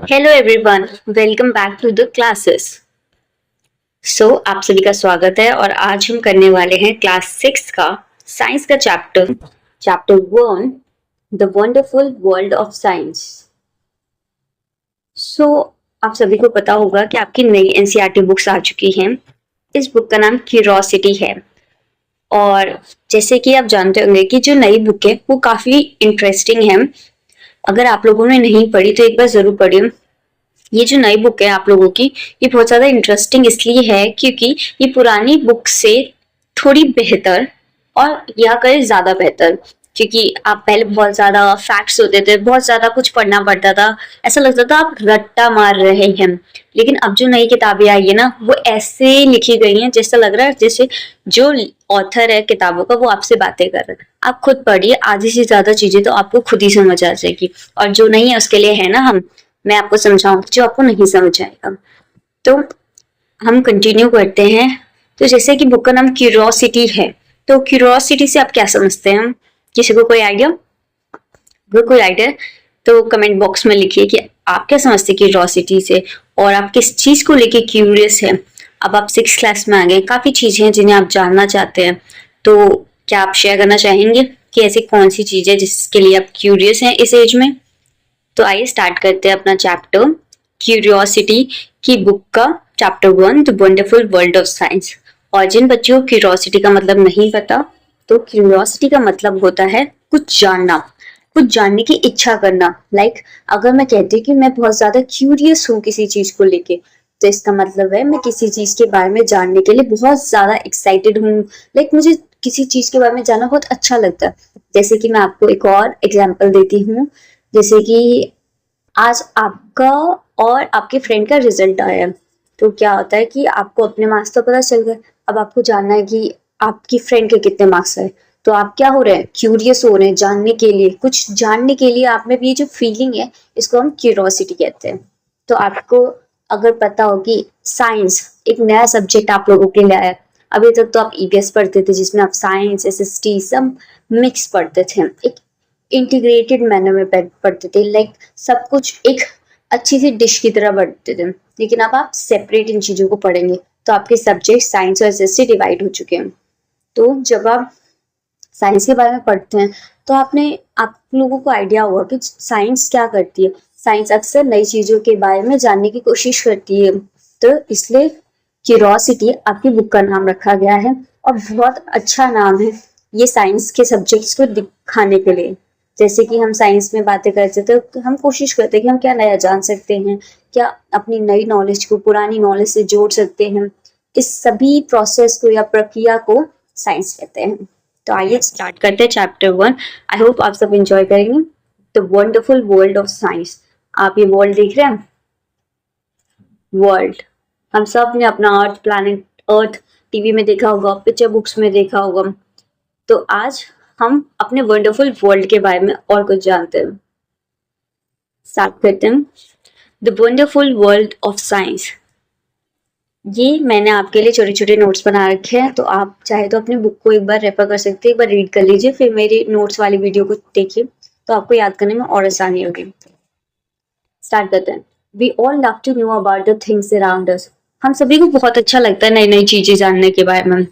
Hello everyone, welcome back to the classes. आप सभी का स्वागत है और आज हम करने वाले हैं क्लास 6 का साइंस का chapter chapter 1 the wonderful world of science. So आप सभी को पता होगा कि आपकी नई एनसीईआरटी बुक्स आ चुकी हैं। इस बुक का नाम क्यूरोसिटी है और जैसे कि आप जानते होंगे कि जो नई बुक है वो काफी इंटरेस्टिंग है। अगर आप लोगों ने नहीं पढ़ी तो एक बार जरूर पढ़िए। ये जो नई बुक है आप लोगों की, ये बहुत ज्यादा इंटरेस्टिंग इसलिए है क्योंकि ये पुरानी बुक से थोड़ी बेहतर और या कहीं ज्यादा बेहतर, क्योंकि आप पहले बहुत ज्यादा फैक्ट्स होते थे, बहुत ज्यादा कुछ पढ़ना पड़ता था, ऐसा लगता था आप रट्टा मार रहे हैं। लेकिन अब जो नई किताबें आई है ना, वो ऐसे लिखी गई हैं जैसा लग रहा है जैसे जो ऑथर है किताबों का वो आपसे बातें कर रहा है। आप खुद पढ़िए, आधी से ज्यादा चीजें तो आपको खुद ही समझ आ जाएगी, और जो नहीं है उसके लिए है ना मैं आपको समझाऊंगी जो आपको नहीं समझ आएगा। तो हम कंटिन्यू करते हैं। तो जैसे कि बुक का नाम क्यूरोसिटी है, तो क्यूरोसिटी से आप क्या समझते हैं? किसी को कोई आइडिया? अगर कोई आइडिया तो कमेंट बॉक्स में लिखिए कि आप क्या समझते हैं क्यूरोसिटी से, और आप किस चीज को लेके क्यूरियस है। अब आप 6 क्लास में आ गए, काफी चीजें हैं जिन्हें आप जानना चाहते हैं, तो क्या आप शेयर करना चाहेंगे कि ऐसी कौन सी चीज है जिसके लिए आप क्यूरियस हैं इस एज में? तो आइए स्टार्ट करते हैं अपना चैप्टर क्यूरियोसिटी की बुक का chapter 1 the wonderful world of science. और जिन बच्चों को क्यूरियोसिटी का मतलब नहीं पता, तो क्यूरियोसिटी का मतलब होता है कुछ जानना, कुछ जानने की इच्छा करना। अगर मैं कहती हूँ कि मैं बहुत ज्यादा क्यूरियस हूँ किसी चीज को लेके, तो इसका मतलब है मैं किसी चीज के बारे में जानने के लिए बहुत ज्यादा एक्साइटेड हूँ। मुझे किसी चीज के बारे में जानना बहुत अच्छा लगता है। जैसे कि मैं आपको एक और एग्जाम्पल देती हूँ। जैसे कि आज आपका और आपके फ्रेंड का रिजल्ट आया है, तो क्या होता है कि आपको अपने मार्क्स तो पता चल गए। अब आपको जानना है कि आपकी फ्रेंड के कितने मार्क्स आए, तो आप क्या हो रहे हैं? क्यूरियस हो रहे हैं जानने के लिए, कुछ जानने के लिए आप में भी ये जो फीलिंग है इसको हम क्यूरियोसिटी कहते हैं। तो आपको अगर पता हो कि साइंस एक नया सब्जेक्ट आप लोगों के लिए आया। अभी तक तो आप ईवीएस पढ़ते थे जिसमें आप साइंस एसएसटी सब मिक्स पढ़ते थे, एक इंटीग्रेटेड मैनर में पढ़ते थे, सब कुछ एक अच्छी सी डिश की तरह पढ़ते थे। लेकिन अब आप सेपरेट इन चीजों को पढ़ेंगे, तो आपके सब्जेक्ट साइंस और एसएसटी डिवाइड हो चुके हैं। तो जब आप साइंस के बारे में पढ़ते हैं तो आप लोगों को आइडिया होगा कि साइंस क्या करती है। साइंस अक्सर नई चीजों के बारे में जानने की कोशिश करती है, तो इसलिए क्यूरोसिटी आपकी बुक का नाम रखा गया है, और बहुत अच्छा नाम है ये साइंस के सब्जेक्ट्स को दिखाने के लिए। जैसे कि हम साइंस में बातें करते थे तो हम कोशिश करते हैं कि हम क्या नया जान सकते हैं, क्या अपनी नई नॉलेज को पुरानी नॉलेज से जोड़ सकते हैं। इस सभी प्रोसेस को या प्रक्रिया को साइंस कहते हैं। तो आइए स्टार्ट करते हैं चैप्टर 1। आई होप आप सब एंजॉय करेंगे the wonderful world of science. आप ये वर्ल्ड देख रहे हैं? वर्ल्ड, हम सब ने अपना अर्थ प्लैनेट अर्थ टीवी में देखा होगा, पिक्चर बुक्स में देखा होगा। तो आज हम अपने वंडरफुल वर्ल्ड के बारे में और कुछ जानते हैं। स्टार्ट करते हैं the wonderful world of science. ये मैंने आपके लिए छोटे छोटे नोट्स बना रखे हैं, तो आप चाहे तो अपनी बुक को एक बार रेफर कर सकते हैं, एक बार रीड कर लीजिए, फिर मेरी नोट्स वाली वीडियो को देखिए, तो आपको याद करने में और आसानी होगी। स्टार्ट करते हैं। We all love to know about the things around us. हम सभी को बहुत अच्छा लगता है नई नई चीजें जानने के बारे में।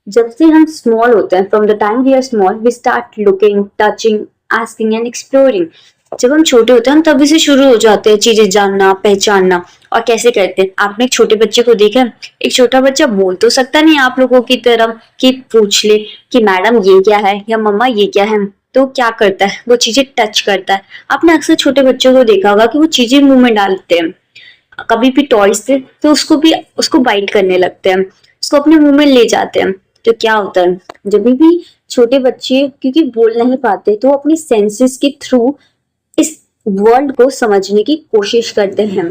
जब से हम स्मॉल होते हैं, from the time we are small we start looking, touching, asking and exploring. जब हम छोटे होते हैं हम तभी से शुरू हो जाते हैं चीजें जानना, पहचानना। और कैसे करते हैं? आपने एक छोटे बच्चे को देखा? एक छोटा बच्चा बोल तो सकता नहीं आप लोगों की तरह कि पूछ ले कि मैडम ये क्या है या मम्मा ये क्या है। तो क्या करता है? वो चीजें टच करता है। आपने अक्सर छोटे बच्चों को देखा होगा कि वो चीजें मुंह में डालते हैं। कभी भी टॉयज थे तो उसको बाइट करने लगते हैं, उसको अपने मुंह में ले जाते हैं। तो क्या होता है, जब भी छोटे बच्चे क्योंकि बोल नहीं पाते तो अपनी सेंसेस के थ्रू इस वर्ल्ड को समझने की कोशिश करते हैं।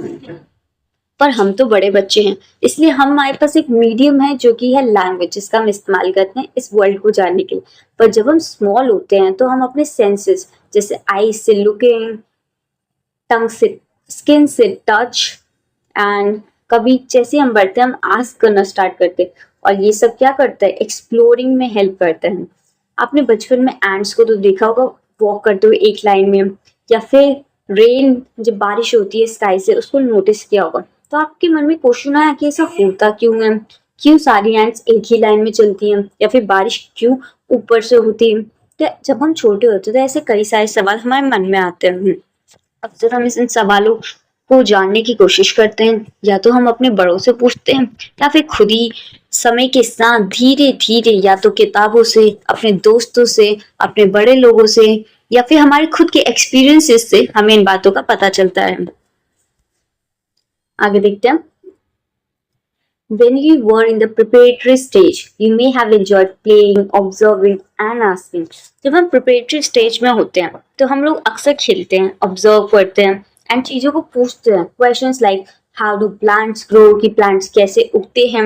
पर हम तो बड़े बच्चे हैं, इसलिए हमारे पास एक मीडियम है जो कि है लैंग्वेज, जिसका हम इस्तेमाल करते हैं इस वर्ल्ड को जानने के लिए। पर जब हम स्मॉल होते हैं तो हम अपने सेंसेस, जैसे आई से लुकिंग, टंग से, स्किन से टच, एंड कभी जैसे हम बढ़ते हैं हम आस्क करना स्टार्ट करते हैं। और ये सब क्या करता है? एक्सप्लोरिंग में हेल्प करते हैं। आपने बचपन में एंड्स को तो देखा होगा वॉक करते हुए एक लाइन में, या फिर रेन जब बारिश होती है स्काई से, उसको नोटिस किया होगा, तो आपके मन में क्वेश्चन आया कि ऐसा होता क्यों है, क्यों सारी एंट्स एक ही लाइन में चलती हैं, या फिर बारिश क्यों ऊपर से होती है। तो जब हम छोटे होते हैं तो ऐसे कई सारे सवाल हमारे मन में आते हैं। अक्सर हम इन सवालों को जानने की कोशिश करते हैं, या तो हम अपने बड़ों से पूछते हैं, या फिर खुद ही समय के साथ धीरे धीरे, या तो किताबों से, अपने दोस्तों से, अपने बड़े लोगों से, या फिर हमारे खुद के एक्सपीरियंसेस से हमें इन बातों का पता चलता है। आगे देखते हैं। When you were in the preparatory stage, you may have enjoyed playing, observing and asking. जब हम preparatory stage में होते हैं तो हम लोग अक्सर खेलते हैं, observe करते हैं एंड चीजों को पूछते हैं। Questions like how do plants grow, कि plants कैसे उगते हैं।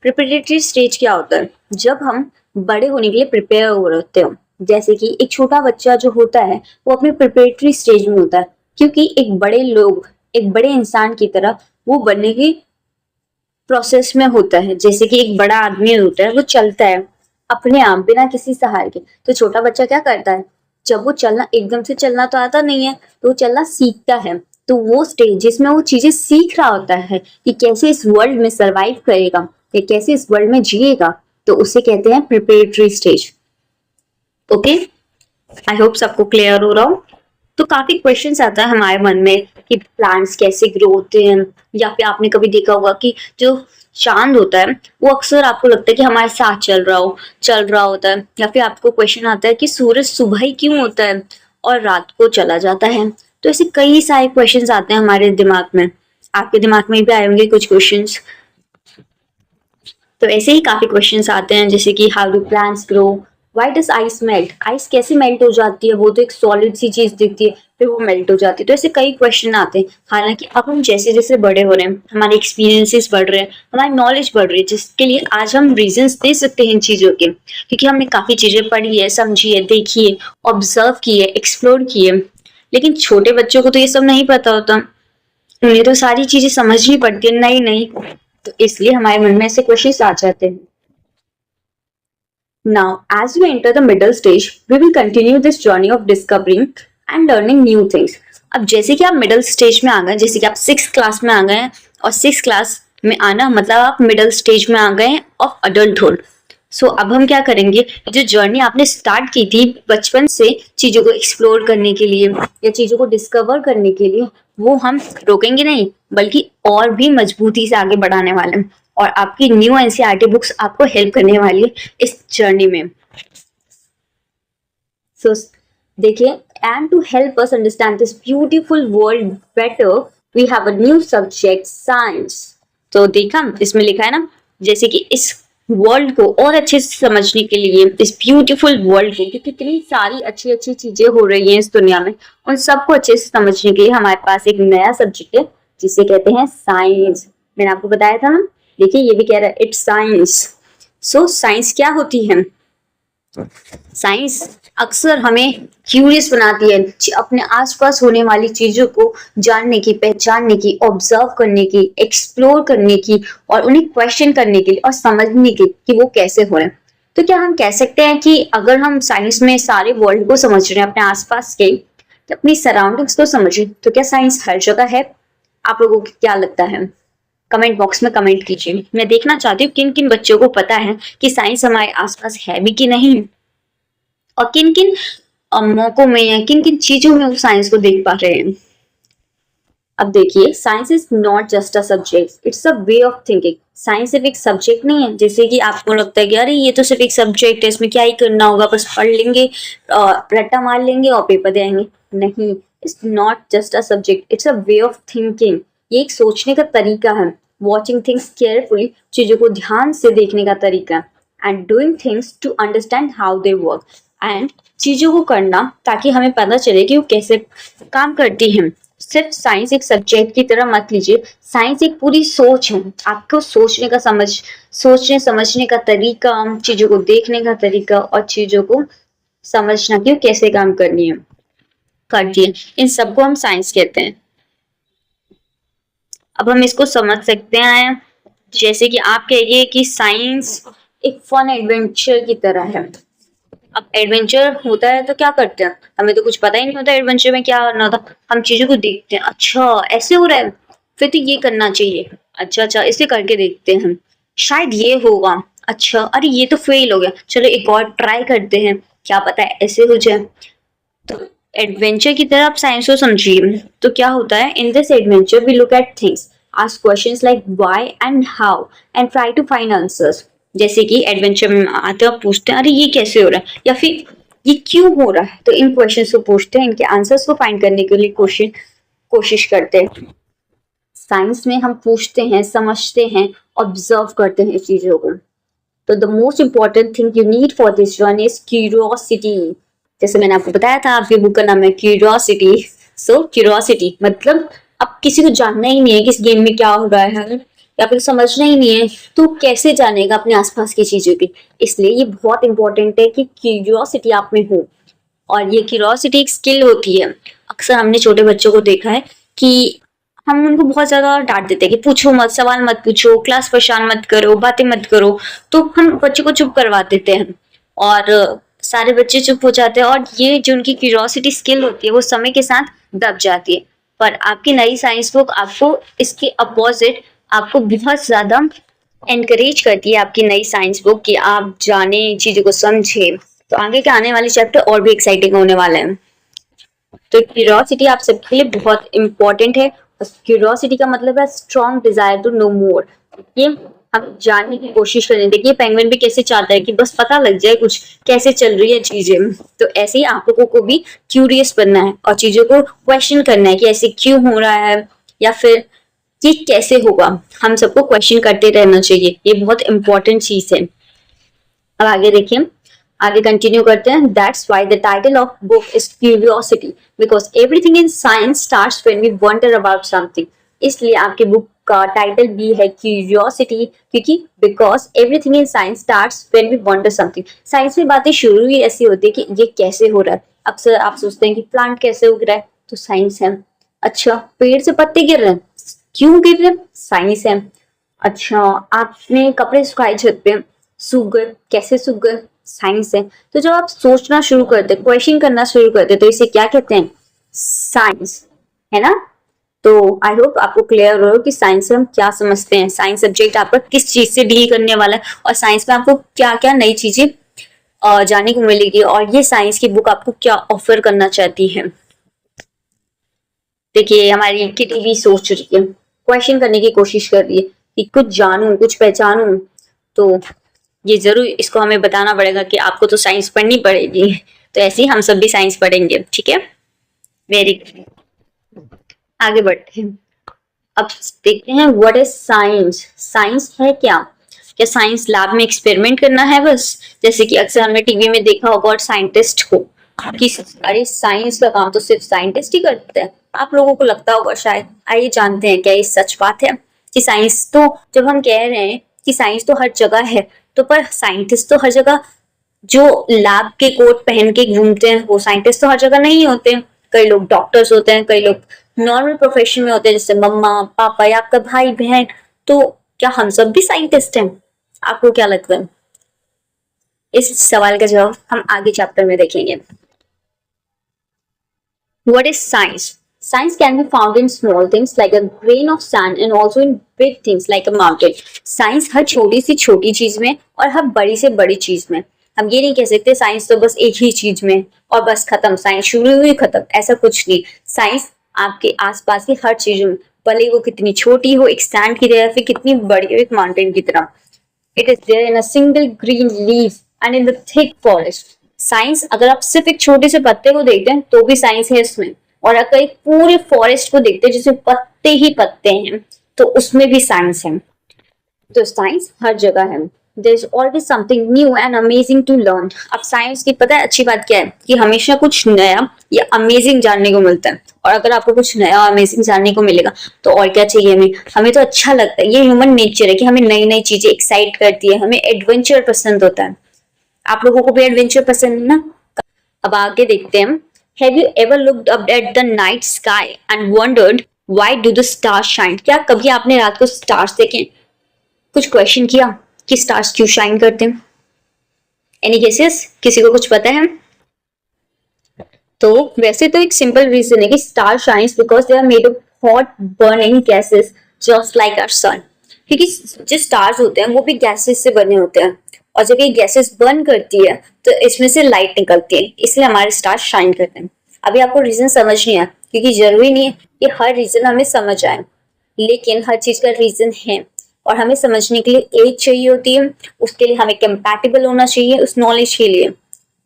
Preparatory stage क्या होता है? जब हम बड़े होने के लिए प्रिपेयर हो रहे होते हो। जैसे कि एक छोटा बच्चा जो होता है वो अपने प्रिपरेटरी स्टेज में होता है, क्योंकि एक बड़े इंसान की तरह वो बनने की प्रोसेस में होता है। जैसे कि एक बड़ा आदमी होता है, वो चलता है अपने आप बिना किसी सहारे के। तो छोटा बच्चा क्या करता है, जब वो चलना, एकदम से चलना तो आता नहीं है, तो वो चलना सीखता है। तो वो स्टेज जिसमें वो चीजें सीख रहा होता है कि कैसे इस वर्ल्ड में सरवाइव करेगा या कैसे इस वर्ल्ड में जिएगा, तो उसे कहते हैं preparatory stage. Okay, I hope सबको क्लियर हो रहा हो। तो काफी क्वेश्चंस आता है हमारे मन में कि प्लांट्स कैसे ग्रो होते हैं, या फिर आपने कभी देखा होगा कि जो चांद होता है वो अक्सर आपको लगता है कि हमारे साथ चल रहा होता है, या फिर आपको क्वेश्चन आता है कि सूरज सुबह ही क्यों होता है और रात को चला जाता है। तो ऐसे कई सारे क्वेश्चंस आते हैं हमारे दिमाग में। आपके दिमाग में भी आए होंगे कुछ क्वेश्चंस। तो ऐसे ही काफी क्वेश्चंस आते हैं, जैसे कि how do plants grow, why does ice melt, ice कैसे मेल्ट हो जाती है, वो तो एक सॉलिड सी चीज दिखती है फिर वो मेल्ट हो जाती है। तो ऐसे कई क्वेश्चन आते हैं। हालांकि अब हम जैसे जैसे बड़े हो रहे हैं, हमारे एक्सपीरियंसेस बढ़ रहे हैं, हमारी नॉलेज बढ़ रही है, जिसके लिए आज हम रीजंस दे सकते हैं इन चीजों के, क्योंकि हमने काफी चीजें पढ़ी है, समझी है, देखी है, ऑब्जर्व की है, एक्सप्लोर की है। लेकिन छोटे बच्चों को तो ये सब नहीं पता होता, उन्हें तो सारी चीजें समझनी पड़ती है नई नई। तो इसलिए हमारे मन में ऐसे क्वेश्चन आ जाते हैं। Now, as we enter the middle stage, we will continue this journey of discovering and learning new things. अब जैसे कि आप मिडिल स्टेज में आ गए, जैसे कि आप 6th क्लास में आ गए, और 6th क्लास में आना मतलब आप मिडिल स्टेज में आ गए ऑफ अडल्टहुड। सो अब हम क्या करेंगे, जो जर्नी आपने स्टार्ट की थी बचपन से चीजों को एक्सप्लोर करने के लिए या चीजों को डिस्कवर करने के लिए, वो हम रोकेंगे नहीं, बल्कि और भी मजबूती से आगे बढ़ाने वाले हैं। और आपकी न्यू एनसीईआरटी बुक्स आपको हेल्प करने वाली है इस जर्नी में। सो देखिए, and to help us understand this beautiful world better, we have a new subject, science. तो देखा इसमें लिखा है ना, जैसे कि इस वर्ल्ड को और अच्छे से समझने के लिए, इस ब्यूटीफुल वर्ल्ड को, क्योंकि कितनी सारी अच्छी अच्छी चीजें हो रही हैं इस दुनिया में, उन सबको अच्छे से समझने के लिए हमारे पास एक नया सब्जेक्ट है जिसे कहते हैं साइंस। मैंने आपको बताया था ना, देखिए ये भी कह रहा है इट्स साइंस। सो साइंस क्या होती है? साइंस अक्सर हमें क्यूरियस बनाती है, अपने आसपास होने वाली चीजों को जानने की, पहचानने की, ऑब्जर्व करने की, एक्सप्लोर करने की, और उन्हें क्वेश्चन करने के लिए और समझने की कि वो कैसे हो रहे हैं। तो क्या हम कह सकते हैं कि अगर हम साइंस में सारे वर्ल्ड को समझ रहे हैं, अपने आसपास के, तो अपनी सराउंडिंग्स को समझे, तो क्या साइंस हर जगह है? आप लोगों को क्या लगता है? कमेंट बॉक्स में कमेंट कीजिए। मैं देखना चाहती हूँ किन किन बच्चों को पता है कि साइंस हमारे आसपास है भी कि नहीं, और किन किन मौकों में या किन किन चीजों में वो साइंस को देख पा रहे हैं। अब देखिए, science is not just a subject, it's a way of thinking. Science सिर्फ एक सब्जेक्ट नहीं है, जैसे कि आपको लगता है कि अरे ये तो सिर्फ एक सब्जेक्ट है, इसमें क्या ही करना होगा, बस पढ़ लेंगे, रट्टा मार लेंगे और पेपर देंगे। नहीं, it's not just a subject, it's a way of thinking. ये एक सोचने का तरीका है, वॉचिंग थिंग्स केयरफुली, चीजों को ध्यान से देखने का तरीका, and doing things to understand how they work, and चीजों को करना ताकि हमें पता चले कि वो कैसे काम करती हैं। सिर्फ साइंस एक सब्जेक्ट की तरह मत लीजिए, साइंस एक पूरी सोच है, आपको सोचने समझने का तरीका, चीजों को देखने का तरीका, और चीजों को समझना कि कैसे काम करती है, इन सबको हम साइंस कहते हैं। अब हम इसको समझ सकते हैं, जैसे कि आप कहिए कि साइंस एक फन एडवेंचर की तरह है। अब एडवेंचर होता है तो क्या करते हैं, हमें तो कुछ पता ही नहीं होता एडवेंचर में क्या करना होता, हम चीजों को देखते हैं, अच्छा ऐसे हो रहा है फिर तो ये करना चाहिए, अच्छा अच्छा इसे करके देखते हैं, शायद ये होगा, अच्छा अरे ये तो फेल हो गया, चलो एक और ट्राई करते हैं, क्या पता है ऐसे हो जाए। तो एडवेंचर की तरह आप साइंस को समझिए, तो क्या होता है, in this adventure we look at things, ask questions like why and how and try to find answers. जैसे कि एडवेंचर में आते हैं, आप पूछते हैं अरे ये कैसे हो रहा है, या फिर ये क्यों हो रहा है, तो इन क्वेश्चंस को पूछते हैं, इनके आंसर्स को फाइंड करने के लिए कोशिश करते हैं। साइंस में हम पूछते हैं, समझते हैं, ऑब्जर्व करते हैं चीजों को। तो the most important thing you need for this journey is curiosity. जैसे मैंने आपको बताया था, आपकी बुक का नाम है क्यूरियोसिटी। सो क्यूरियोसिटी मतलब अब किसी को जानना ही नहीं है कि इस गेम में क्या हो रहा है, या फिर समझना ही नहीं है, तो कैसे जानेगा अपने आसपास की चीजों की। इसलिए ये बहुत इंपॉर्टेंट है कि क्यूरियोसिटी आप में हो, और ये क्यूरियोसिटी एक स्किल होती है। अक्सर हमने छोटे बच्चों को देखा है कि हम उनको बहुत ज्यादा डांट देते हैं कि पूछो मत, सवाल मत पूछो, क्लास परेशान मत करो, बातें मत करो, तो हम बच्चों को चुप करवा देते हैं, और सारे बच्चे चुप हो जाते हैं, और ये जो उनकी क्यूरियोसिटी स्किल होती है वो समय के साथ दब जाती है। पर आपकी नई साइंस बुक आपको इसके अपोजिट, आपको बहुत ज्यादा एनकरेज करती है, आपकी नई साइंस बुक, कि आप जाने, चीजों को समझे। तो आगे के आने वाले चैप्टर और भी एक्साइटिंग होने वाले हैं। तो क्यूरियोसिटी आप सबके लिए बहुत इंपॉर्टेंट है। क्यूरियोसिटी का मतलब है स्ट्रॉन्ग डिजायर टू नो मोर। ये हम जानने की कोशिश करें। देखिए पेंगुइन भी कैसे चाहता है कि बस पता लग जाए कुछ, कैसे चल रही है चीजें। तो ऐसे ही आप लोगों को भी क्यूरियस बनना है और चीजों को क्वेश्चन करना है कि ऐसे क्यों हो रहा है, या फिर ये कैसे होगा। हम सबको क्वेश्चन करते रहना चाहिए, ये बहुत इंपॉर्टेंट चीज है। अब आगे देखिए, आगे कंटिन्यू करते हैं। That's why the title of book is curiosity, because everything in science starts when we wonder about something. इसलिए आपके बुक का टाइटल भी है क्यूरियोसिटी, क्योंकि because everything in science starts when we wonder something. Science में बातें शुरू ही ऐसी होती है कि ये कैसे हो रहा है। अक्सर आप सोचते हैं कि प्लांट कैसे उग रहा है, तो साइंस है। अच्छा पेड़ से पत्ते गिर रहे हैं, क्यों गिर रहे हैं, साइंस है। अच्छा आपने कपड़े सुखाए छत पे, सूख गए, कैसे सूख गए, साइंस है। तो जब आप सोचना शुरू करते, क्वेश्चन करना शुरू करते, तो इसे क्या कहते हैं, साइंस, है ना। तो आई होप आपको क्लियर हो कि साइंस से हम क्या समझते हैं, साइंस सब्जेक्ट आपका किस चीज से डील करने वाला है, और साइंस में आपको क्या क्या नई चीजें जानने को मिलेगी, और ये साइंस की बुक आपको क्या ऑफर करना चाहती है। देखिए हमारी किटी भी सोच रही है, क्वेश्चन करने की कोशिश कर रही है कि कुछ जानूं, कुछ पहचानूं। तो ये जरूर इसको हमें बताना पड़ेगा कि आपको तो साइंस पढ़नी पड़ेगी। तो ऐसे ही हम सब भी साइंस पढ़ेंगे, ठीक है। वेरी गुड, आगे बढ़ते हैं। अब देखते हैं व्हाट इज साइंस। साइंस है क्या, क्या साइंस लैब में एक्सपेरिमेंट करना है बस, जैसे कि अक्सर हमने टीवी में देखा होगा, और साइंटिस्ट को कि अरे साइंस का काम तो सिर्फ साइंटिस्ट ही करते हैं। आप लोगों को लगता होगा शायद। आइए जानते हैं क्या ये सच बात है कि साइंस, तो जब हम कह रहे हैं कि साइंस तो हर जगह है, तो पर साइंटिस्ट तो हर जगह, जो लैब के कोट पहन के घूमते हैं वो साइंटिस्ट तो हर जगह नहीं होते। कई लोग डॉक्टर्स होते हैं, कई लोग नॉर्मल प्रोफेशन में होते हैं, जैसे मम्मा पापा या आपका भाई बहन। तो क्या हम सब भी साइंटिस्ट हैं, आपको क्या लगता है। इस सवाल का जवाब हम आगे चैप्टर में देखेंगे। What is science? Science can be found in small things like a grain of sand and also in big things like a mountain. Science हर छोटी सी छोटी चीज में और हर बड़ी से बड़ी चीज में। हम ये नहीं कह सकते साइंस तो बस एक ही चीज में और बस खत्म, साइंस शुरू हुई खत्म, ऐसा कुछ नहीं। साइंस आपके आसपास की हर चीज में, भले वो कितनी छोटी हो, एक सैंड की तरह, फिर कितनी बड़ी हो, एक माउंटेन की तरह। It is there in a single green leaf and in the thick forest. Science, अगर आप सिर्फ एक छोटे से पत्ते को देखते हैं तो भी साइंस है इसमें, और अगर एक पूरे फॉरेस्ट को देखते हैं जिसमें पत्ते ही पत्ते हैं तो उसमें भी साइंस है। तो साइंस हर जगह है। There is always something new and amazing to learn. अब साइंस की पता है अच्छी बात क्या है, कि हमेशा कुछ नया या अमेजिंग जानने को मिलता है। और अगर आपको कुछ नया अमेजिंग जानने को मिलेगा तो और क्या चाहिए हमें, हमें तो अच्छा लगता है। ये ह्यूमन नेचर है कि हमें नई नई चीजें एक्साइट करती है, हमें एडवेंचर पसंद होता है। आप लोगों को भी एडवेंचर पसंद है ना। अब आगे देखते हैं। Have you ever looked up at the night sky and wondered why do the stars shine? क्या कभी आपने रात को स्टार्स देखे, कुछ क्वेश्चन किया कि स्टार्स क्यों शाइन करते हैं। Any guesses? किसी को कुछ पता है? तो वैसे तो एक सिंपल रीजन है कि star shines because they are made of hot burning gases just like our sun. क्योंकि जो स्टार्स होते हैं वो भी गैसेस से बने होते हैं, और जब ये गैसेस बर्न करती है तो इसमें से लाइट निकलती है, इसलिए हमारे स्टार शाइन करते हैं। अभी आपको रीजन समझ नहीं आया, क्योंकि जरूरी नहीं है कि हर रीजन हमें समझ आए, लेकिन हर चीज का रीजन है, और हमें समझने के लिए एज चाहिए होती है, उसके लिए हमें कंपैटिबल होना चाहिए उस नॉलेज के लिए।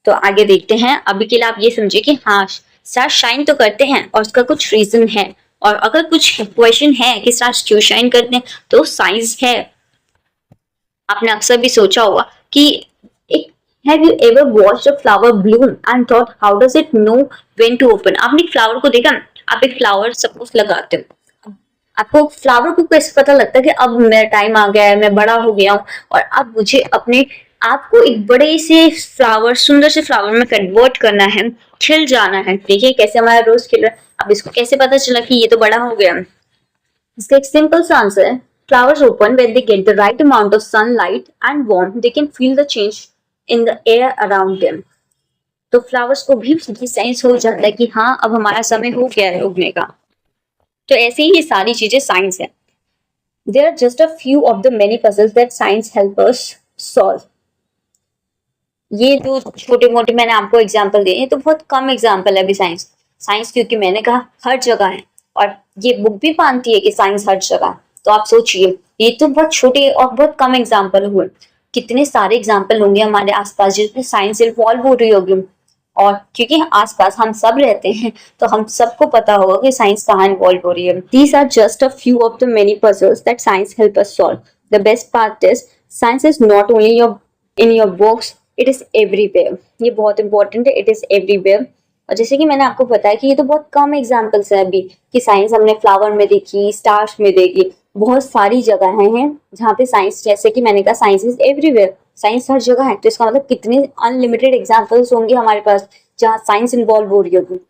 तो आगे देखते हैं। अभी के लिए आप ये समझिए कि हाँ, स्टार शाइन तो करते हैं और उसका कुछ रीजन है, और अगर कुछ क्वेश्चन है कि स्टार्स क्यों शाइन करते हैं तो साइंस है। आपने अक्सर भी सोचा होगा कि एक have you ever watched a flower bloom and thought how does it know when to open? आपने एक फ्लावर को देखा, आप एक फ्लावर सपोज लगाते हो, आपको फ्लावर को कैसे पता लगता है कि अब मेरा टाइम आ गया है, मैं बड़ा हो गया हूँ और अब मुझे अपने आपको एक बड़े से फ्लावर, सुंदर से फ्लावर में कन्वर्ट करना है, खिल जाना है। देखिए कैसे हमारा रोज खिल रहा है। अब इसको कैसे पता चला कि ये तो बड़ा हो गया? इसका एक सिंपल सा आंसर है, flowers open when they get the right amount of sunlight and warmth. They can feel the change in the air around them. तो फ्लावर्स को भी सेंस हो जाता है कि हाँ अब हमारा समय हो गया है उगने का। तो ऐसे ही ये सारी चीजें साइंस है। There are just a few of the many puzzles that science help us solve. ये जो छोटे मोटे मैंने आपको एग्जाम्पल दिए, ये तो बहुत कम एग्जाम्पल है अभी साइंस। साइंस क्योंकि मैंने कहा हर जगह है, और ये बुक भी मानती है कि साइंस हर जगह। तो आप सोचिए, ये तो बहुत छोटे और बहुत कम एग्जाम्पल हुए, कितने सारे एग्जाम्पल होंगे हमारे आसपास जिसमें साइंस इन्वॉल्व हो रही होगी। और क्योंकि आसपास हम सब रहते हैं तो हम सबको पता होगा कि साइंस कहाँ इन्वॉल्व हो रही है। These are just a few of the many puzzles that science help us solve. The best part is science is not only in your books, it is everywhere. ये बहुत इंपॉर्टेंट है, it is everywhere. और जैसे कि मैंने आपको बताया कि ये तो बहुत कम एग्जाम्पल्स है अभी कि साइंस हमने फ्लावर में देखी, स्टार्स में देखी, बहुत सारी जगह हैं जहाँ पे साइंस, जैसे कि मैंने कहा साइंस इज एवरीवेयर, साइंस हर जगह है। तो इसका मतलब कितने अनलिमिटेड एग्जाम्पल्स होंगे हमारे पास जहाँ साइंस इन्वॉल्व हो रही होगी।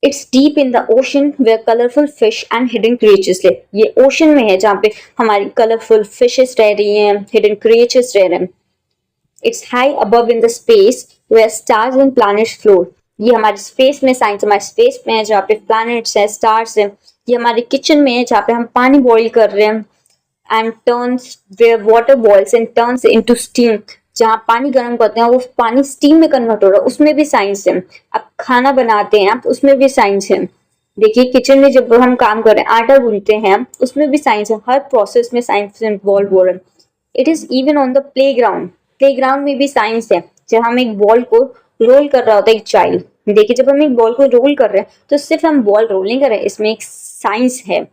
It's deep in the ocean where colourful fish and hidden creatures live. ये ओशन में है जहाँ पे हमारी कलरफुल फिशेस रह रही हैं, हिडन क्रिएचर्स रह रहे हैं। It's high above in the space where stars and planets float. ये हमारे स्पेस में, साइंस हमारे स्पेस में है जहाँ पे प्लैनेट्स है, स्टार्स है। ये हमारे किचन में है जहाँ पे हम पानी बॉईल कर रहे हैं, and turns where water boils and turns into steam. जहाँ पानी गर्म करते हैं वो पानी स्टीम में कन्वर्ट हो रहा है, उसमें भी साइंस है। आप खाना बनाते हैं आप, उसमें भी साइंस है। देखिए किचन में जब हम काम कर रहे हैं, आटा गूंथते हैं, उसमें भी साइंस है। हर प्रोसेस में साइंस इन्वॉल्व हो रहा है। It is even on the playground. Playground में भी साइंस है। जब हम एक बॉल को रोल कर रहा होता है एक चाइल्ड, देखिए जब हम एक बॉल को रोल कर रहे हैं तो सिर्फ हम बॉल रोल नहीं कर रहे हैं, इसमें एक साइंस है।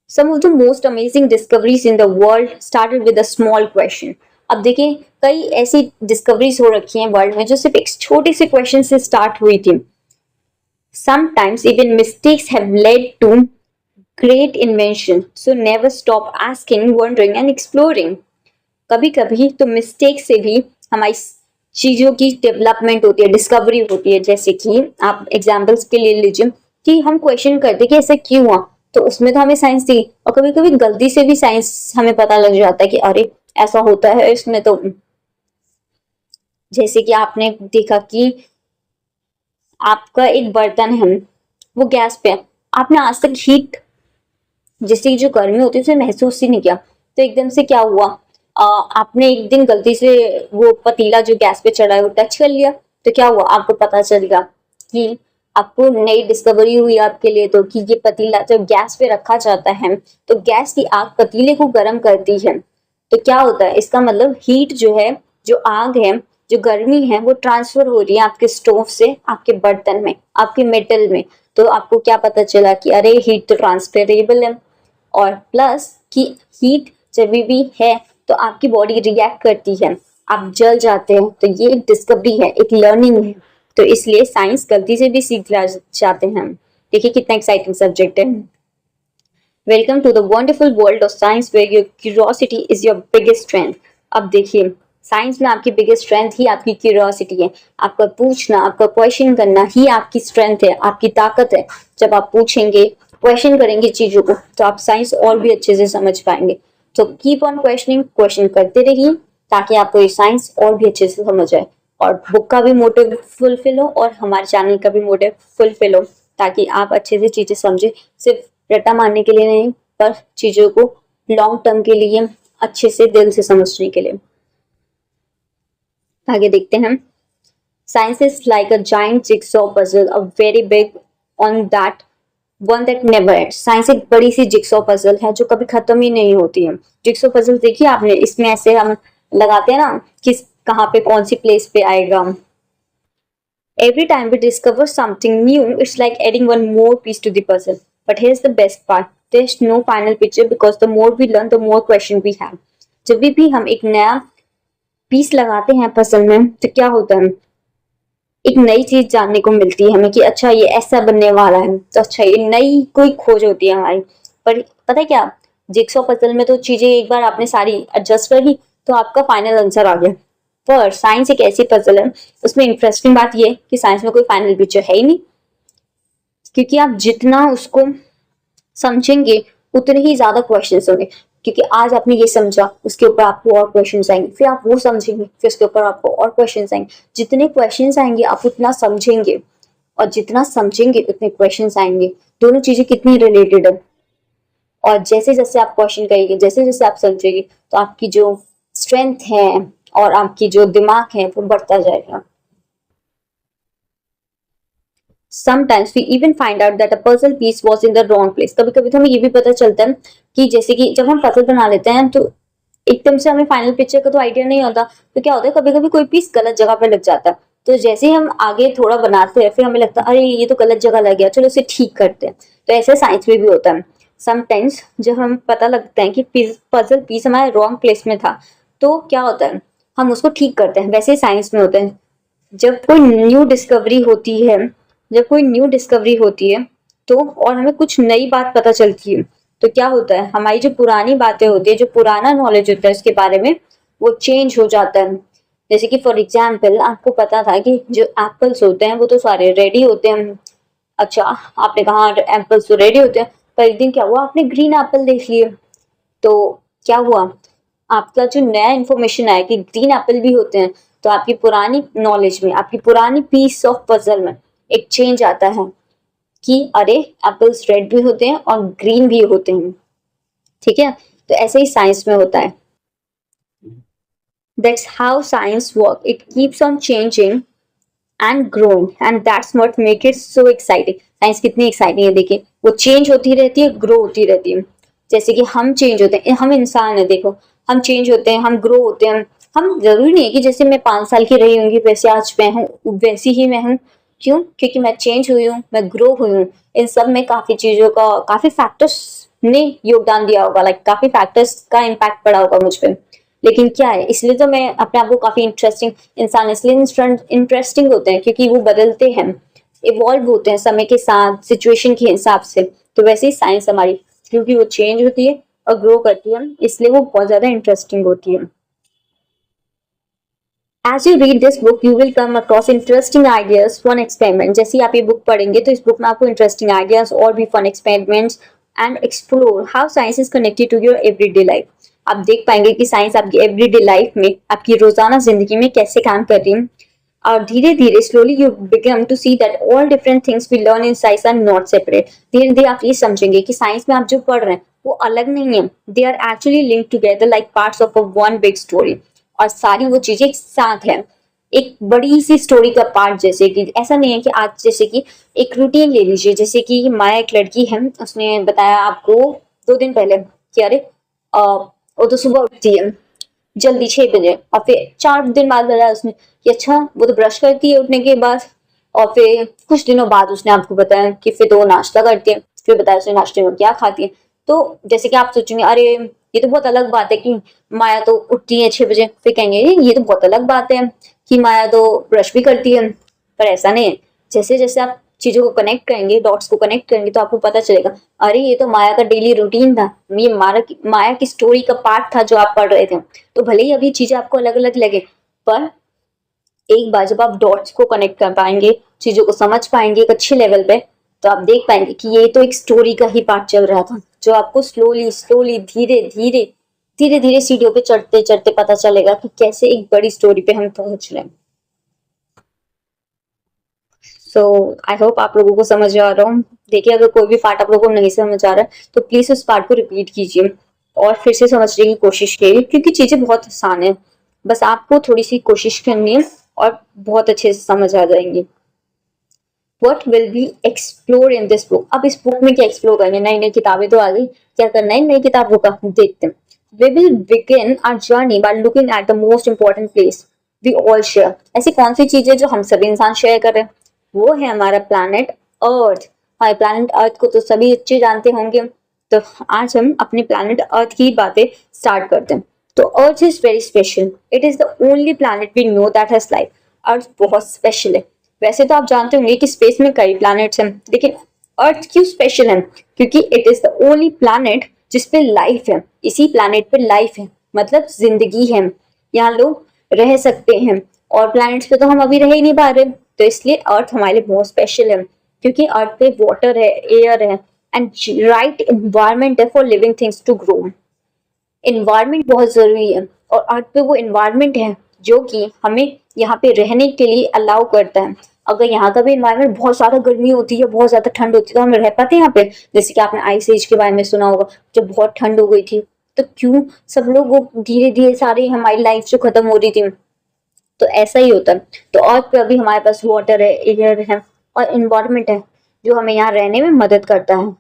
Some of the most amazing discoveries in the world started with a small question. अब देखिए कई ऐसी डिस्कवरीज हो रखी हैं वर्ल्ड में जो सिर्फ एक छोटे से क्वेश्चन से स्टार्ट हुई थी। Sometimes even mistakes have led to great invention. So never stop asking, wondering and exploring. कभी कभी तो मिस्टेक से भी हमारी चीजों की डेवलपमेंट होती है, डिस्कवरी होती है। जैसे कि आप एग्जांपल्स के लिए लीजिए कि हम क्वेश्चन करते कि ऐसा क्यों हुआ, तो उसमें तो हमें साइंस थी, और कभी कभी गलती से भी साइंस हमें पता लग जाता है कि अरे ऐसा होता है इसमें। तो जैसे कि आपने देखा कि आपका एक बर्तन है वो गैस पे है, आपने आज तक हीट, जैसे जो गर्मी होती है उसे महसूस ही नहीं किया, तो एकदम से क्या हुआ, आपने एक दिन गलती से वो पतीला जो गैस पे चढ़ा है वो टच कर लिया, तो क्या हुआ, आपको पता चल गया कि आपको नई डिस्कवरी हुई आपके लिए। तो कि ये पतीला जब गैस पे रखा जाता है तो गैस की आग पतीले को गर्म करती है। तो क्या होता है, इसका मतलब हीट जो है, जो आग है, जो गर्मी है वो ट्रांसफर हो रही है आपके स्टोव से आपके बर्तन में, आपके मेटल में। तो आपको क्या पता चला कि अरे हीट तो ट्रांसफरेबल है, और प्लस कि हीट जब भी है तो आपकी बॉडी रिएक्ट करती है, आप जल जाते हैं। तो ये एक डिस्कवरी है, एक लर्निंग है। तो इसलिए साइंस गलती से भी सीख जाते हैं। देखिए कितना एक्साइटिंग सब्जेक्ट है। Welcome to the wonderful world of science where your curiosity is your biggest strength. अब देखिए साइंस में आपकी बिगेस्ट स्ट्रेंथ ही आपकी क्यूरियोसिटी है। आपका पूछना, आपका क्वेश्चन करना ही आपकी स्ट्रेंथ है, आपकी ताकत है। जब आप पूछेंगे, क्वेश्चन करेंगे चीजों को, तो आप साइंस और भी अच्छे से समझ पाएंगे। तो कीप ऑन क्वेश्चनिंग, क्वेश्चन करते रहिए, ताकि आपको ये साइंस और भी अच्छे से समझ आए और बुक का भी मोटिव फुलफिल हो और हमारे चैनल का भी मोटिव फुलफिल हो, ताकि आप अच्छे से चीजें समझे, सिर्फ रट्टा मारने के लिए नहीं पर चीजों को लॉन्ग टर्म के लिए अच्छे से दिल से समझने के लिए। आगे देखते हैं। Science is like a giant jigsaw puzzle, a very big on that one that never ends. Science एक बड़ी सी जिगसॉ पजल है जो कभी खत्म ही नहीं होती है। जिगसॉ पजल देखिए आपने, इसमें ऐसे हम लगाते हैं ना किस कहाँ पे कौन सी प्लेस पे आएगा। Every time we discover something new, it's like adding one more piece to the puzzle. But here's the best part. There's no final picture because the more we learn, the more question we have. जब भी हम एक नया piece लगाते हैं puzzle में तो क्या होता है, एक नई चीज जानने को मिलती है हमें कि अच्छा ये ऐसा बनने वाला है, तो अच्छा ये नई कोई खोज होती है हमारी। पर पता है क्या, जिक्सॉ पजल में तो चीजें एक बार आपने सारी एडजस्ट कर ली तो आपका फाइनल आंसर आ गया। पर साइंस एक ऐसी पजल है, उसमें इंटरेस्टिंग बात यह कि साइंस में कोई फाइनल पिक्चर है ही नहीं, क्योंकि आप जितना उसको समझेंगे उतने ही ज्यादा क्वेश्चन होंगे। क्योंकि आज आपने ये समझा, उसके ऊपर आपको और क्वेश्चन आएंगे, फिर आप वो समझेंगे, फिर उसके ऊपर आपको और क्वेश्चन आएंगे। जितने क्वेश्चन आएंगे आप उतना समझेंगे, और जितना समझेंगे उतने क्वेश्चन आएंगे। दोनों चीजें कितनी रिलेटेड है। और जैसे जैसे आप क्वेश्चन करेंगे, जैसे जैसे आप समझेंगे, तो आपकी जो स्ट्रेंथ है और आपकी जो दिमाग है वो बढ़ता जाएगा। Sometimes we even find out that a puzzle piece was in the wrong place. कभी कभी तो हमें ये भी पता चलता है कि जैसे कि जब हम पजल बना लेते हैं तो एकदम से हमें फाइनल पिक्चर का तो आइडिया नहीं होता, तो क्या होता है कभी कभी कोई पीस गलत जगह पे लग जाता है। तो जैसे ही हम आगे थोड़ा बनाते हैं फिर हमें लगता है अरे ये तो गलत जगह लग गया, चलो इसे ठीक करते हैं। तो ऐसे साइंस में भी होता है। समटाइम्स जब हम पता लगता है कि पजल पीस हमारे रॉन्ग प्लेस में था, तो क्या होता है हम उसको ठीक करते हैं। वैसे ही साइंस में होता है, जब कोई न्यू डिस्कवरी होती है, जब कोई न्यू डिस्कवरी होती है तो और हमें कुछ नई बात पता चलती है, तो क्या होता है हमारी जो पुरानी बातें होती है, जो पुराना नॉलेज होता है उसके बारे में, वो चेंज हो जाता है। जैसे कि फॉर एग्जाम्पल आपको पता था कि जो एप्पल्स होते हैं वो तो सारे रेडी होते हैं। अच्छा, आपने कहा एप्पल्स तो रेडी होते हैं, पर एक दिन क्या हुआ आपने ग्रीन एप्पल देख लिए, तो क्या हुआ आपका जो नया इन्फॉर्मेशन आया कि ग्रीन एप्पल भी होते हैं, तो आपकी पुरानी नॉलेज में, आपकी पुरानी पीस ऑफ पजल में एक चेंज आता है कि अरे एप्पल्स रेड भी होते हैं और ग्रीन भी होते हैं। ठीक है, तो ऐसे ही साइंस में होता है। That's how science works. It keeps on changing and growing, and that's what make it so exciting. Science कितनी एक्साइटिंग है देखिए, वो चेंज होती रहती है, ग्रो होती रहती है। जैसे कि हम चेंज होते हैं, हम इंसान है देखो, हम चेंज होते हैं, हम ग्रो होते हैं। हम जरूरी नहीं है कि जैसे मैं 5 साल की रही होंगी वैसे आज मैं हूँ, वैसी ही मैं हूँ। क्यों? क्योंकि मैं चेंज हुई हूँ, मैं ग्रो हुई हूँ। इन सब में काफी चीजों का, काफी फैक्टर्स ने योगदान दिया होगा, लाइक काफी फैक्टर्स का इम्पैक्ट पड़ा होगा मुझ पर। लेकिन क्या है, इसलिए तो मैं अपने आप को काफी इंटरेस्टिंग इंसान इसलिए इंटरेस्टिंग होते हैं क्योंकि वो बदलते हैं, इवॉल्व होते हैं समय के साथ, सिचुएशन के हिसाब से। तो वैसे ही साइंस हमारी, क्योंकि वो चेंज होती है और ग्रो करती है, इसलिए वो बहुत ज्यादा इंटरेस्टिंग होती है। As you read this book, you will come across interesting ideas, fun experiments. जैसे ही आप ये बुक पढ़ेंगे तो इस बुक में आपको इंटरेस्टिंग आइडियाज और भी fun experiments and explore how science is connected to your everyday life. आप देख पाएंगे कि साइंस आपकी एवरीडे लाइफ में, आपकी रोजाना जिंदगी में कैसे काम कर रही है। और धीरे धीरे slowly you become to see that all different things we learn in science are not separate. धीरे धीरे आप ये समझेंगे कि साइंस में आप जो पढ़ रहे हैं वो अलग नहीं है, they are actually link together like parts of a one big story. और सारी वो चीजें एक साथ है, एक बड़ी सी स्टोरी का पार्ट। जैसे कि ऐसा नहीं है कि आज जैसे कि एक रूटीन ले लीजिए, जैसे कि माया एक लड़की है, उसने बताया आपको 2 दिन पहले कि अरे वो तो सुबह उठती है जल्दी 6 बजे, और फिर 4 दिन बाद बताया उसने कि अच्छा वो तो ब्रश करती है उठने के बाद, और फिर कुछ दिनों बाद उसने आपको बताया कि फिर तो वो नाश्ता करती है, फिर बताया उसने नाश्ते में क्या खाती है। तो जैसे कि आप सोचेंगे अरे ये तो बहुत अलग बात है कि माया तो उठती है 6 बजे, फिर कहेंगे ये तो बहुत अलग बात है कि माया तो ब्रश भी करती है। पर ऐसा नहीं है, जैसे जैसे आप चीजों को कनेक्ट करेंगे, डॉट्स को कनेक्ट करेंगे, तो आपको पता चलेगा अरे ये तो माया का डेली रूटीन था, ये माया की स्टोरी का पार्ट था जो आप पढ़ रहे थे। तो भले ही अभी चीजें आपको अलग अलग लगे, पर एक बार जब आप डॉट्स को कनेक्ट कर पाएंगे, चीजों को समझ पाएंगे एक अच्छे लेवल पे, तो आप देख पाएंगे कि ये तो एक स्टोरी का ही पार्ट चल रहा था जो आपको स्लोली स्लोली धीरे धीरे धीरे धीरे सीढ़ियों पे चढ़ते चढ़ते पता चलेगा कि कैसे एक बड़ी स्टोरी पे हम पहुंच रहे हैं। सो आई होप आप लोगों को समझ आ रहा हूँ। देखिए, अगर कोई भी पार्ट आप लोगों को नहीं समझ आ रहा है तो प्लीज उस पार्ट को रिपीट कीजिए और फिर से समझने की कोशिश कीजिए, क्योंकि चीजें बहुत आसान है, बस आपको थोड़ी सी कोशिश करनी है और बहुत अच्छे से समझ आ जाएंगी। What will be explore in this book. अब इस बुक में क्या एक्सप्लोर करेंगे? नई नई किताबें तो आ गई, क्या करना है नई किताबों का देखते हैं। We will begin our journey by looking at the most important place we all share. ऐसी कौन सी चीजें जो हम सभी इंसान शेयर कर रहे हैं? वो है हमारा प्लैनेट अर्थ। हमारे प्लैनेट अर्थ को तो सभी अच्छे जानते होंगे, तो आज हम अपने प्लैनेट अर्थ की बातें स्टार्ट करते हैं। तो earth is very special, it is the only planet we know that has life. Earth बहुत स्पेशल है। वैसे तो आप जानते होंगे कि स्पेस में कई प्लैनेट्स हैं, लेकिन अर्थ क्यों स्पेशल है? क्योंकि it is the only planet जिसपे लाइफ है। इसी प्लैनेट पे लाइफ है, मतलब जिंदगी है, यहाँ लोग रह सकते हैं। और प्लैनेट्स पे तो हम अभी रह ही नहीं पा रहे, तो इसलिए अर्थ हमारे लिए बहुत स्पेशल है, क्योंकि अर्थ पे वाटर है, एयर है एंड राइट एनवायरमेंट है for living things to grow. Environment बहुत जरूरी है और अर्थ पे वो एनवायरमेंट है जो कि हमें यहाँ पे रहने के लिए अलाउ करता है। अगर यहाँ का भी एनवायरमेंट बहुत ज्यादा गर्मी होती है, बहुत ज्यादा ठंड होती है, तो हम रह पाते हैं यहाँ पे? जैसे कि आपने आइस एज के बारे में सुना होगा, जब बहुत ठंड हो गई थी तो क्यों सब लोग वो धीरे धीरे सारी हमारी लाइफ जो खत्म हो रही थी, तो ऐसा ही होता है। तो अर्थ पे अभी हमारे पास वाटर है, एयर है और एनवायरमेंट है जो हमें यहाँ रहने में मदद करता है।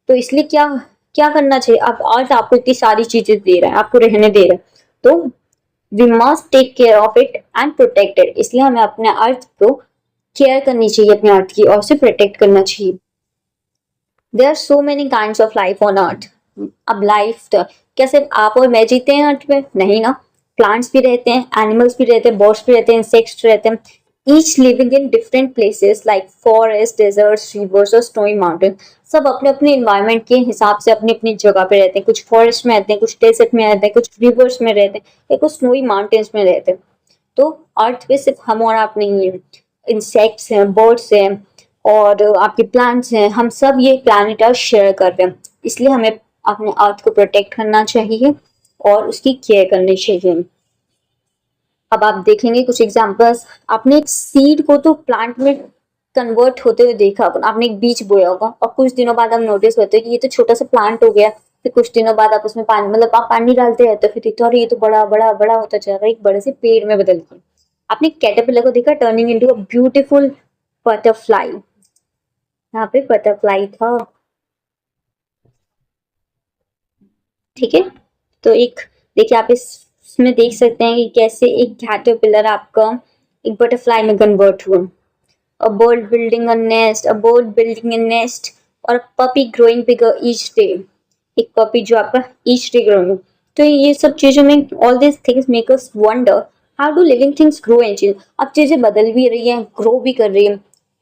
तो इसलिए क्या क्या करना चाहिए? अब अर्थ आपको इतनी सारी चीजें दे रहा है, आपको रहने दे रहा है, तो we must take care of it and protect it. इसलिए हमें अपने अर्थ को केयर करनी चाहिए, अपने अर्थ की, और उसे प्रोटेक्ट करना चाहिए। There are so many kinds of life on earth. अब लाइफ क्या सिर्फ आप और मैं जीते हैं अर्थ में? नहीं ना, प्लांट्स भी रहते हैं, एनिमल्स भी रहते हैं, बर्ड्स भी रहते हैं, इंसेक्ट्स रहते हैं, each living in different places like forest, deserts, rivers और स्नोई माउंटेन। सब अपने अपने इन्वायरमेंट के हिसाब से अपनी अपनी जगह पे रहते हैं। कुछ फॉरेस्ट में रहते हैं, कुछ डेजर्ट में रहते हैं, कुछ रिवर्स में रहते हैं, या कुछ स्नोई माउंटेन्स में रहते हैं। तो अर्थ पे सिर्फ हम और आप नहीं है, इंसेक्ट्स हैं, बर्ड्स हैं और आपके प्लांट्स हैं, हम सब ये प्लैनेट अर्थ शेयर कर रहे हैं। इसलिए हमें अपने अर्थ को प्रोटेक्ट करना चाहिए और उसकी केयर करनी चाहिए। अब आप देखेंगे कुछ एग्जांपल्स। आपने एक सीड को तो प्लांट में कन्वर्ट होते हुए देखा, आपने एक बीज बोया होगा और कुछ दिनों बाद आप नोटिस होते हैं कि ये तो छोटा सा प्लांट हो गया। फिर कुछ दिनों बाद आप उसमें पानी, मतलब आप पानी डालते रहते हो, फिर देखते हो अरे ये तो बड़ा बड़ा बड़ा होता जा रहा है, एक बड़े से पेड़ में बदल गया। आपने कैटरपिलर को देखा turning into a beautiful butterfly. यहाँ पे बटरफ्लाई था, ठीक है। तो एक देखिए, आप इसमें देख सकते हैं कि कैसे एक कैटरपिलर आपका एक बटरफ्लाई में कन्वर्ट हुआ। A bird building a nest, a bird building a nest, और a puppy growing bigger each day। एक पपी जो आपका each day growing। तो ये सब चीजों में all these things make us wonder how do living things grow and change। अब चीजें बदल भी रही हैं, ग्रो भी कर रही हैं,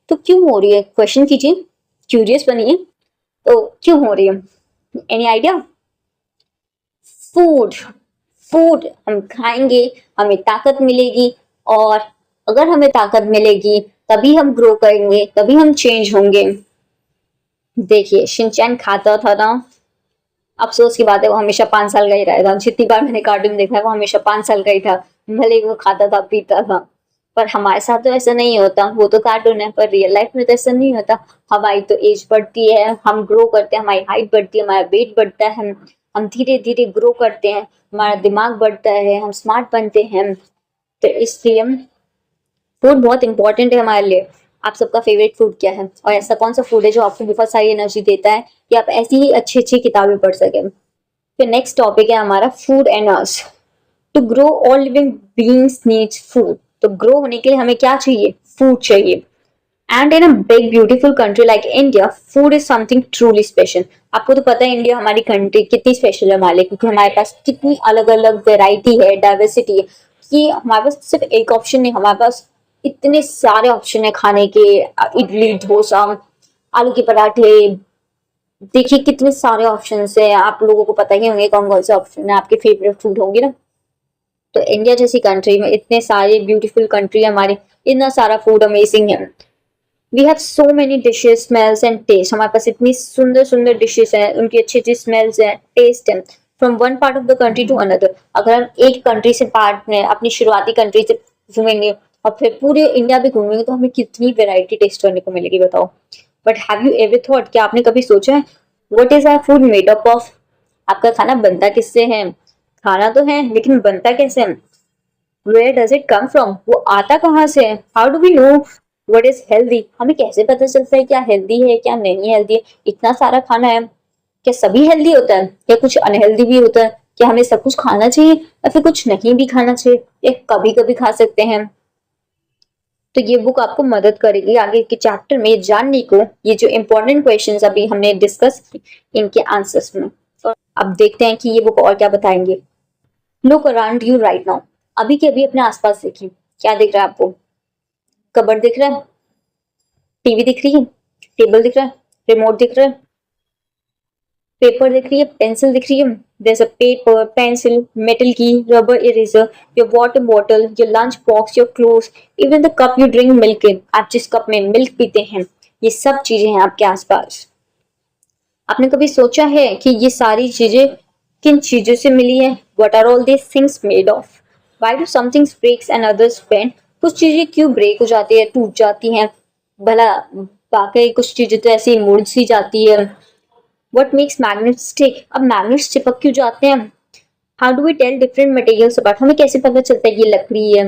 तो क्यों हो रही है? क्वेश्चन कीजिए, क्यूरियस बनिए, तो क्यों हो रही है? Any idea? फूड। फूड हम खाएंगे, हमें ताकत मिलेगी, और अगर हमें ताकत मिलेगी तभी हम ग्रो करेंगे, तभी हम चेंज होंगे। देखिए, शिनचैन खाता था ना, अफसोस की बात है वो हमेशा 5 साल का ही रहा था। जितनी बार मैंने कार्टून देखा है वो हमेशा 5 साल का ही था, भले वो खाता था पीता था। पर हमारे साथ तो ऐसा नहीं होता, वो तो कार्टून है, पर रियल लाइफ में तो ऐसा नहीं होता। हमारी तो एज बढ़ती है, हम ग्रो करते हैं, हमारी हाइट बढ़ती है, हमारा वेट बढ़ता है, हम धीरे धीरे ग्रो करते हैं, हमारा दिमाग बढ़ता है, हम स्मार्ट बनते हैं। तो इसलिए फूड बहुत इंपॉर्टेंट है हमारे लिए। आप सबका फेवरेट फूड क्या है, और ऐसा कौन सा फूड है जो आपको बहुत सारी एनर्जी देता है कि आप ऐसी ही अच्छी अच्छी किताबें पढ़ सकें? फिर नेक्स्ट टॉपिक है हमारा food and us. To grow all living beings needs food. तो ग्रो होने के लिए हमें क्या चाहिए? फूड चाहिए। And in a big beautiful country like India, food is something truly special. आपको तो पता है इंडिया हमारी कंट्री कितनी स्पेशल है हमारे लिए, क्योंकि हमारे पास कितनी अलग अलग वेराइटी है, डाइवर्सिटी है, कि हमारे पास सिर्फ एक ऑप्शन नहीं, हमारे पास इतने सारे ऑप्शन है खाने के। इडली, डोसा, आलू के पराठे, देखिए कितने सारे ऑप्शन है। आप लोगों को पता ही होंगे कौन कौन से ऑप्शन है, आपके फेवरेट फूड होंगे ना। तो इंडिया जैसी कंट्री में इतने सारे ब्यूटीफुल कंट्री है हमारी, इतना सारा फूड अमेजिंग है। We have so many dishes, smells and taste. हमारे पास इतनी सुंदर सुंदर डिशेस हैं, उनकी अच्छी अच्छी स्मेल्स हैं, टेस्ट है। From one part of the country to another. अगर हम एक कंट्री से पार्ट में अपनी शुरुआती कंट्री से घूमेंगे और फिर पूरे इंडिया भी घूमेंगे तो हमें कितनी वैरायटी टेस्ट करने को मिलेगी बताओ। But have you ever thought, क्या आपने कभी सोचा है what is our food made up of? आपका खाना बनता किससे है? खाना तो है लेकिन बनता कैसे है? Where does it come from, वो आता कहाँ से है? How do we know what is healthy, हमें कैसे पता चलता है क्या हेल्दी है क्या नहीं हेल्दी है? इतना सारा खाना है, क्या सभी हेल्दी होता है या कुछ अनहेल्दी भी होता है? क्या हमें सब कुछ खाना चाहिए या फिर कुछ नहीं भी खाना चाहिए या कभी कभी खा सकते हैं? तो ये बुक आपको मदद करेगी आगे के चैप्टर में जानने को ये जो इम्पोर्टेंट क्वेश्चंस अभी हमने डिस्कस इनके आंसर्स में। तो अब देखते हैं कि ये बुक और क्या बताएंगे। Look around you right now, अभी के अभी अपने आसपास देखिए, क्या दिख रहा है आपको? कबर्ड दिख रहा है, टीवी दिख रही है, टेबल दिख रहा है, रिमोट दिख रहा है, पेपर दिख रही है, पेंसिल दिख रही है। There's a paper, pencil, metal key, rubber eraser, your water bottle, your lunch box, your clothes, even the cup you drink milk in. आप जिस कप में मिल्क पीते हैं, ये सब चीजें हैं आपके आसपास। आपने कभी सोचा है कि ये सारी चीजें किन चीजों से मिली है? What are all these things made of? Why do some things breaks and others bend? कुछ चीजें क्यों ब्रेक हो जाती है, टूट जाती हैं, भला बाकी कुछ चीजें तो ऐसे ही मुड़ सी जाती है। What makes magnets stick? अब मैग्नेट्स चिपक क्यों जाते हैं? How do we tell different materials apart? हमें कैसे पता चलता है ये लकड़ी है,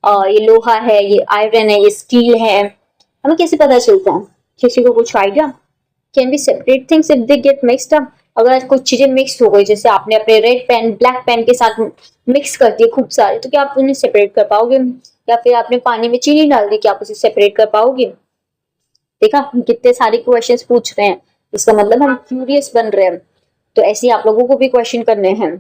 ये लोहा है, ये आयरन है, ये स्टील है? हमें कैसे पता चलता है? किसी को कुछ idea? Can we separate things if they get mixed up? अगर कुछ चीजें मिक्स हो गई, जैसे आपने अपने रेड पेन ब्लैक पेन के साथ मिक्स कर दिए खूब सारे, तो क्या आप उन्हें सेपरेट कर पाओगे? या फिर आपने पानी में चीनी डाल दी, क्या आप उसे सेपरेट कर पाओगे? देखा, हम कितने सारे क्वेश्चंस पूछ रहे हैं, इसका मतलब हम क्यूरियस बन रहे हैं। तो ऐसे आप लोगों को भी क्वेश्चन करने हैं।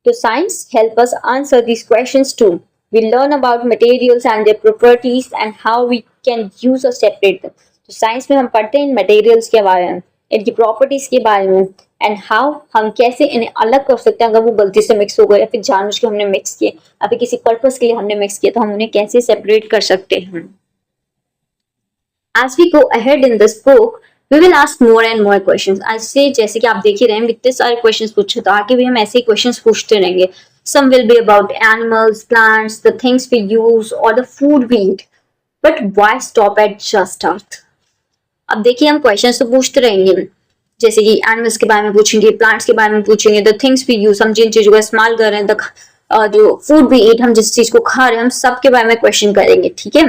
तो science help us answer these questions too. We learn about materials and their properties and how we can use और सेपरेट देम। तो साइंस में हम पढ़ते हैं इन मटेरियल्स के बारे में, इनकी प्रॉपर्टीज के बारे में, एंड हाउ हम कैसे इन्हें अलग कर सकते हैं अगर वो गलती से मिक्स हो गए या फिर जानबूझ के हमने मिक्स किए या फिर किसी पर्पस के लिए हमने मिक्स किया, तो हम उन्हें कैसे सेपरेट कर सकते हैं। As we go ahead in this book, we will ask more and more questions. ऐसे जैसे कि आप देख ही रहे हैं इतने सारे questions पूछे, तो आगे भी हम ऐसे ही questions पूछते रहेंगे। Some will be about animals, plants, the things we use, or the food we eat. But why stop at just Earth? अब देखिए हम questions तो पूछते रहेंगे, जैसे कि animals के बारे में पूछेंगे, plants के बारे में पूछेंगे, the things we use, हम जिन चीजों का इस्तेमाल कर रहे हैं, जो food we eat, हम जिस चीज को खा रहे हैं, हम सब के बारे में question करेंगे, ठीक है?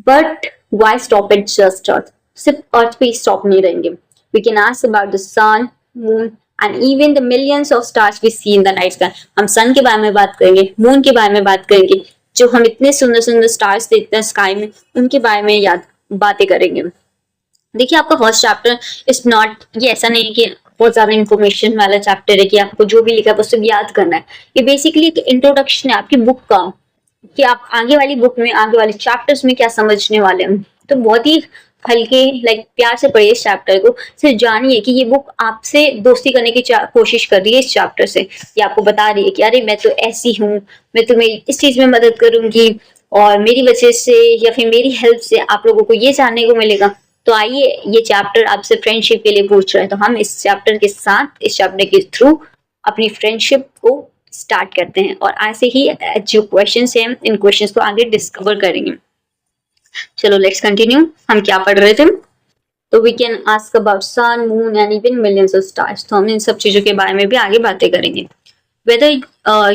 But why stop at just earth? सिर्फ अर्थ पे स्टॉप नहीं रहेंगे। We can ask about the sun, moon and even the millions of stars we see in the night sky. हम सन के बारे में बात करेंगे, मून के बारे में बात करेंगे, जो हम इतने सुंदर सुंदर स्टार्स देखते हैं स्काई में, उनके बारे में बातें करेंगे। देखिए आपका फर्स्ट चैप्टर इज नॉट, ये ऐसा नहीं है कि बहुत ज्यादा इंफॉर्मेशन वाला चैप्टर है कि आपको जो भी लिखा है वो सब याद करना है। ये बेसिकली एक इंट्रोडक्शन है आपकी बुक का, कि आप आगे वाली बुक में, आगे वाले चैप्टर्स में क्या समझने वाले हैं। तो बहुत ही हल्के प्यार से पढ़िए इस चैप्टर को, सिर्फ जानिए कि ये बुक आपसे दोस्ती करने की कोशिश कर रही है इस चैप्टर से। ये आपको बता रही है कि अरे मैं तो ऐसी हूँ, मैं तुम्हें इस चीज में मदद करूंगी और मेरी वजह से या फिर मेरी हेल्प से आप लोगों को ये जानने को मिलेगा। तो आइए, ये चैप्टर आपसे फ्रेंडशिप के लिए पूछ रहा है, तो हम इस चैप्टर के साथ, इस चैप्टर के थ्रू अपनी फ्रेंडशिप को स्टार्ट करते हैं और ऐसे ही जो क्वेश्चंस हैं इन क्वेश्चंस को आगे डिस्कवर करेंगे। चलो लेट्स कंटिन्यू। हम क्या पढ़ रहे थे? तो we can ask about sun, moon and even millions of stars. तो हम इन सब चीजों के बारे में भी आगे बातें करेंगे। Whether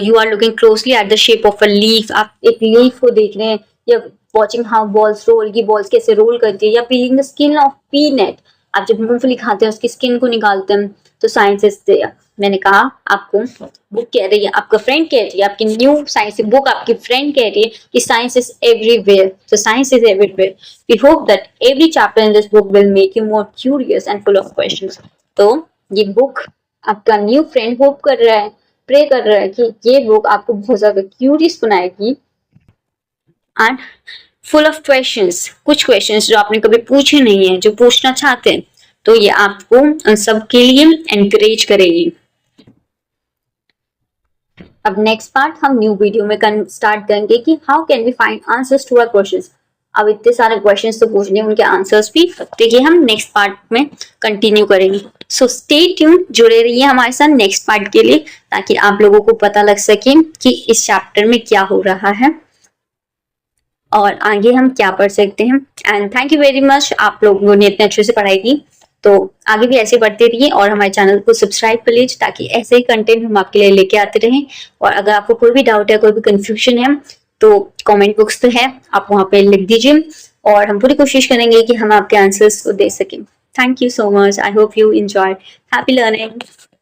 you are looking closely at the shape of a leaf, आप एक लीफ को देख रहे हैं, या वॉचिंग हाउ बॉल्स रोल, की बॉल्स कैसे रोल करती है, या peeling the skin of peanut, आप जब मूंगफली खाते हैं उसकी स्किन को निकालते हैं, तो साइंस इज देयर। मैंने कहा आपको बुक कह रही है, आपका फ्रेंड कह रही है, आपकी न्यू साइंस बुक आपकी फ्रेंड कह रही है कि science is everywhere. So science is everywhere. We hope that every chapter in this book will make you more curious and full of questions. तो ये बुक आपका न्यू फ्रेंड होप कर रहा है, प्रे कर रहा है कि ये बुक आपको बहुत ज्यादा क्यूरियस बनाएगी एंड फुल ऑफ क्वेश्चंस। कुछ क्वेश्चंस जो आपने कभी पूछे नहीं है, जो पूछना चाहते हैं, तो ये आपको उन सब के लिए एनकरेज करेगी। अब नेक्स्ट पार्ट हम न्यू वीडियो में स्टार्ट करेंगे कि how can we find answers to our questions. अब इतने सारे क्वेश्चंस तो पूछने हैं, उनके आंसर्स भी देखिए हम नेक्स्ट पार्ट में कंटिन्यू करेंगे। सो स्टे ट्यून, जुड़े रहिए हमारे साथ नेक्स्ट पार्ट के लिए, ताकि आप लोगों को पता लग सके कि इस चैप्टर में क्या हो रहा है और आगे हम क्या पढ़ सकते हैं। And thank you very much, आप लोगों ने इतने अच्छे से पढ़ाई की, तो आगे भी ऐसे पढ़ते रहिए और हमारे चैनल को सब्सक्राइब कर लीजिए, ताकि ऐसे ही कंटेंट हम आपके लिए लेके आते रहें। और अगर आपको कोई भी डाउट है, कोई भी कंफ्यूजन है, तो कमेंट बॉक्स तो है, आप वहां पे लिख दीजिए और हम पूरी कोशिश करेंगे कि हम आपके आंसर्स को दे सकें। Thank you so much, I hope you enjoy, happy learning.